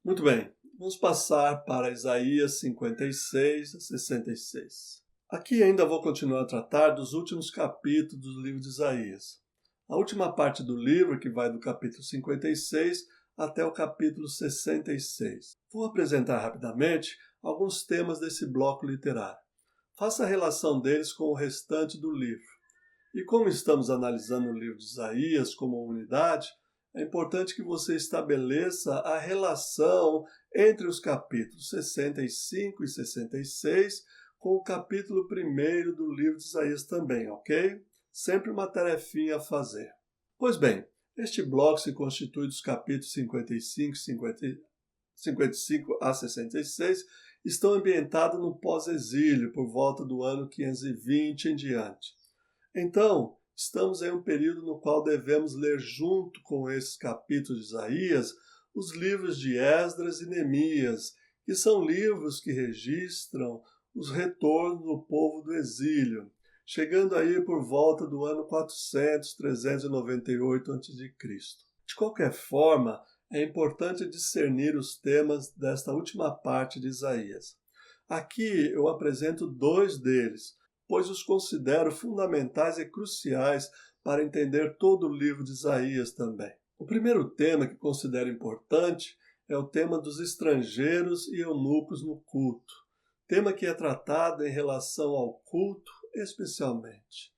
Muito bem, vamos passar para Isaías 56 a 66. Aqui ainda vou continuar a tratar dos últimos capítulos do livro de Isaías. A última parte do livro, que vai do capítulo 56 até o capítulo 66. Vou apresentar rapidamente alguns temas desse bloco literário. Faça a relação deles com o restante do livro. E como estamos analisando o livro de Isaías como unidade, é importante que você estabeleça a relação entre os capítulos 65 e 66 com o capítulo 1 do livro de Isaías também, ok? Sempre uma tarefinha a fazer. Pois bem, este bloco se constitui dos capítulos 55 a 66, estão ambientados no pós-exílio, por volta do ano 520 em diante. Então, estamos em um período no qual devemos ler junto com esses capítulos de Isaías os livros de Esdras e Neemias, que são livros que registram os retornos do povo do exílio, chegando aí por volta do ano 398 a.C. De qualquer forma, é importante discernir os temas desta última parte de Isaías. Aqui eu apresento dois deles, pois os considero fundamentais e cruciais para entender todo o livro de Isaías também. O primeiro tema que considero importante é o tema dos estrangeiros e eunucos no culto, tema que é tratado em relação ao culto especialmente.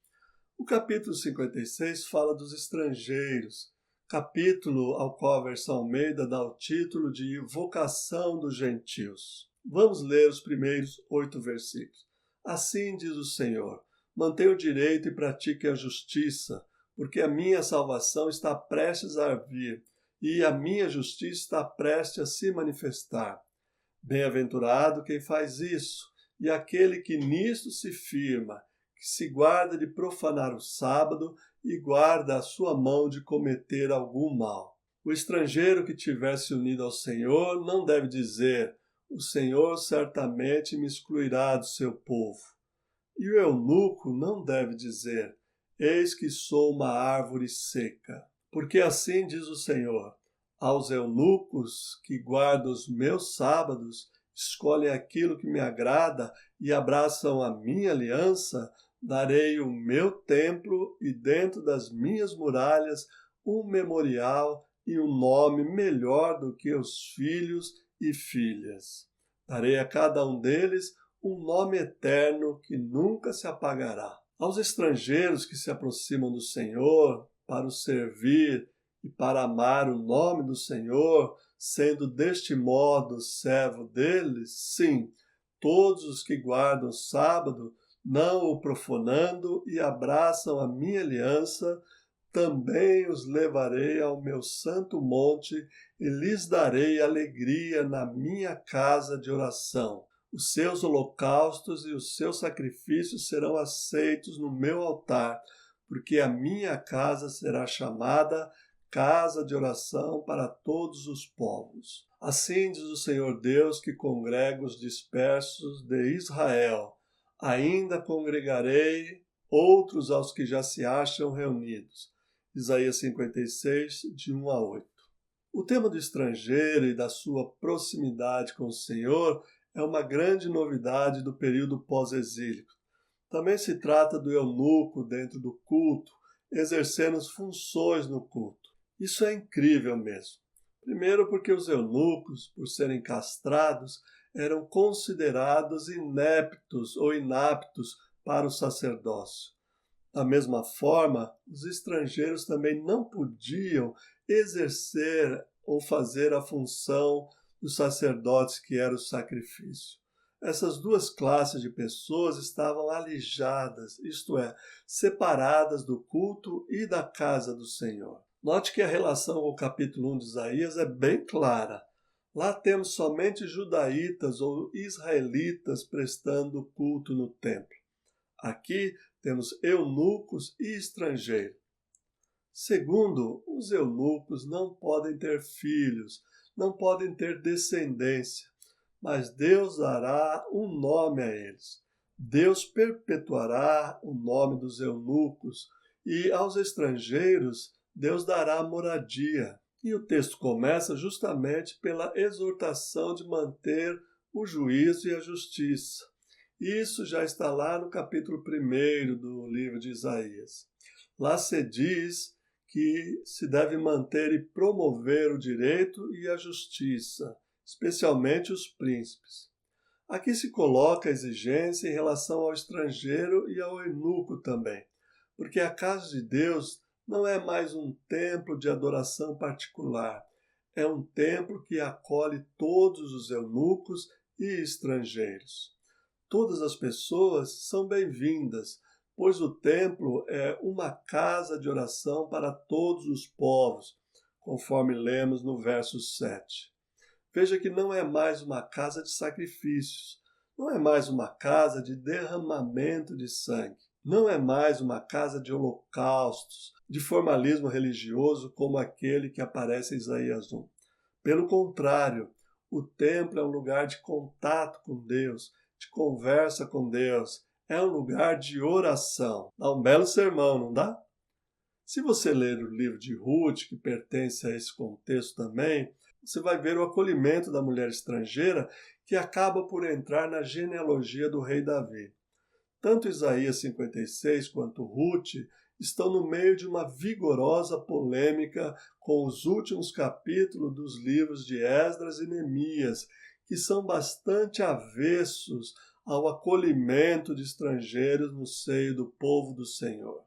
O capítulo 56 fala dos estrangeiros, capítulo ao qual a versão Almeida dá o título de Vocação dos Gentios. Vamos ler os primeiros 8 versículos. Assim diz o Senhor, mantenha o direito e pratique a justiça, porque a minha salvação está prestes a vir, e a minha justiça está prestes a se manifestar. Bem-aventurado quem faz isso, e aquele que nisto se firma, que se guarda de profanar o sábado e guarda a sua mão de cometer algum mal. O estrangeiro que tiver se unido ao Senhor não deve dizer, o Senhor certamente me excluirá do seu povo. E o eunuco não deve dizer, eis que sou uma árvore seca. Porque assim diz o Senhor, aos eunucos que guardam os meus sábados, escolhem aquilo que me agrada e abraçam a minha aliança, darei o meu templo e dentro das minhas muralhas um memorial e um nome melhor do que os filhos e filhas. Darei a cada um deles um nome eterno que nunca se apagará. Aos estrangeiros que se aproximam do Senhor para o servir e para amar o nome do Senhor, sendo deste modo servo deles, sim, todos os que guardam o sábado, não o profanando e abraçam a minha aliança, também os levarei ao meu santo monte e lhes darei alegria na minha casa de oração. Os seus holocaustos e os seus sacrifícios serão aceitos no meu altar, porque a minha casa será chamada casa de oração para todos os povos. Assim diz o Senhor Deus que congrega os dispersos de Israel. Ainda congregarei outros aos que já se acham reunidos. Isaías 56, de 1 a 8. O tema do estrangeiro e da sua proximidade com o Senhor é uma grande novidade do período pós-exílico. Também se trata do eunuco dentro do culto, exercendo funções no culto. Isso é incrível mesmo. Primeiro porque os eunucos, por serem castrados, eram considerados ineptos ou inaptos para o sacerdócio. Da mesma forma, os estrangeiros também não podiam exercer ou fazer a função dos sacerdotes, que era o sacrifício. Essas duas classes de pessoas estavam alijadas, isto é, separadas do culto e da casa do Senhor. Note que a relação com o capítulo 1 de Isaías é bem clara. Lá temos somente judaítas ou israelitas prestando culto no templo. Aqui temos eunucos e estrangeiros. Segundo, os eunucos não podem ter filhos, não podem ter descendência, mas Deus dará um nome a eles. Deus perpetuará o nome dos eunucos e aos estrangeiros Deus dará moradia. E o texto começa justamente pela exortação de manter o juízo e a justiça. Isso já está lá no capítulo 1º do livro de Isaías. Lá se diz que se deve manter e promover o direito e a justiça, especialmente os príncipes. Aqui se coloca a exigência em relação ao estrangeiro e ao eunuco também, porque a casa de Deus não é mais um templo de adoração particular, é um templo que acolhe todos os eunucos e estrangeiros. Todas as pessoas são bem-vindas, pois o templo é uma casa de oração para todos os povos, conforme lemos no verso 7. Veja que não é mais uma casa de sacrifícios, não é mais uma casa de derramamento de sangue, não é mais uma casa de holocaustos, de formalismo religioso como aquele que aparece em Isaías 1. Pelo contrário, o templo é um lugar de contato com Deus, de conversa com Deus, é um lugar de oração. Dá um belo sermão, não dá? Se você ler o livro de Ruth, que pertence a esse contexto também, você vai ver o acolhimento da mulher estrangeira que acaba por entrar na genealogia do rei Davi. Tanto Isaías 56 quanto Ruth estão no meio de uma vigorosa polêmica com os últimos capítulos dos livros de Esdras e Neemias, que são bastante avessos ao acolhimento de estrangeiros no seio do povo do Senhor.